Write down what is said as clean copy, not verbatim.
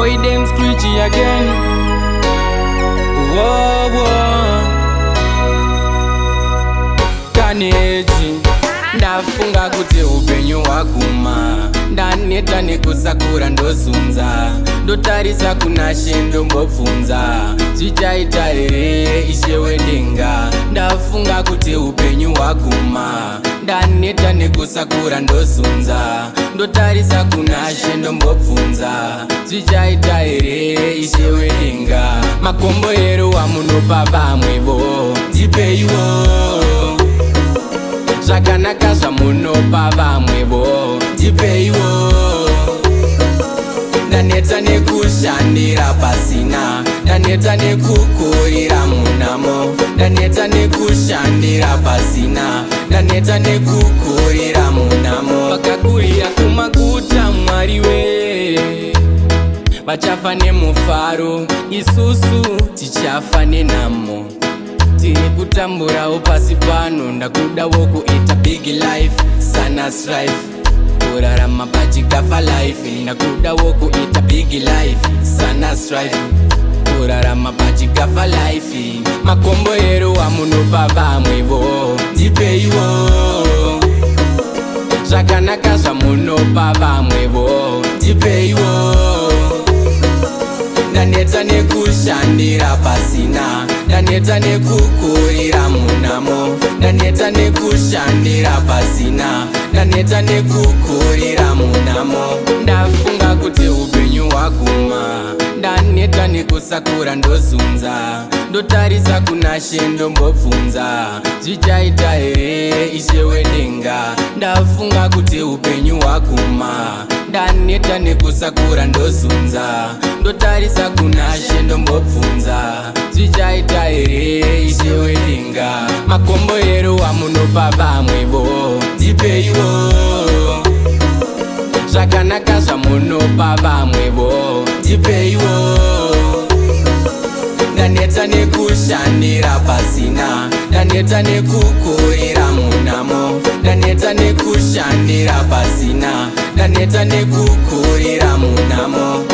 boy them Screechy again. Whoa, whoa. Kaneji ndafunga kuti upenyu waguma, ndaneta nekusakura ndozunza, ndotarisa kuna shendo mbobvunza, zvichaita here ishe wedenga. Ndafunga kuti upenyu waguma, ndaneta nekusakura ndozunza, ndotarisa kuna shendo mbobvunza, zvichaita here ishe wedenga. Makomborero wamunopa vamwevo ndipeiwo, zvakanaka zvamunopa vamwevo ndipeiwo. Ndaneta nekushandira pasina, ndaneta nekukurira munamo, ndaneta nekushandira pasina, ndaneta nekukurira munamo. Vakakurira kumaguta mwariwe vachafa nemufaro, isusu tichafa nenhamo. Tiri kutamburawo pasi pano, ndakudawo kuita big life sana strife, kurarama pachikafa life. Ndakudawo kuita big life sana strife, kurarama pachikafa life. Makomborero wamunopa vamwevo ndipeiwo, zvakanaka zvamunopa vamwevo ndipeiwo. Ndaneta nekushandira pasina, ndaneta nekukurira munamo, ndaneta nekushandira pasina, ndaneta nekukurira munamo. Ndafunga kuti upenyu waguma, ndaneta nekusakura ndozunza, ndotarisa kuna shendo mbobvunza, zvichaita here ishe wedenga. Ndafunga kuti upenyu waguma, ndaneta nekusakura ndozunza, ndotarisa kuna shendo mbobvunza, zvichaita here ishe wedenga. Makomborero wamunopa vamwevo ndipeiwo, zvakanaka zvamunopa vamwevo ndipeiwo. Ndaneta nekushandira pasina, ndaneta nekukurira munamo, ndaneta nekushandira pasina, ndaneta nekukurira munamo.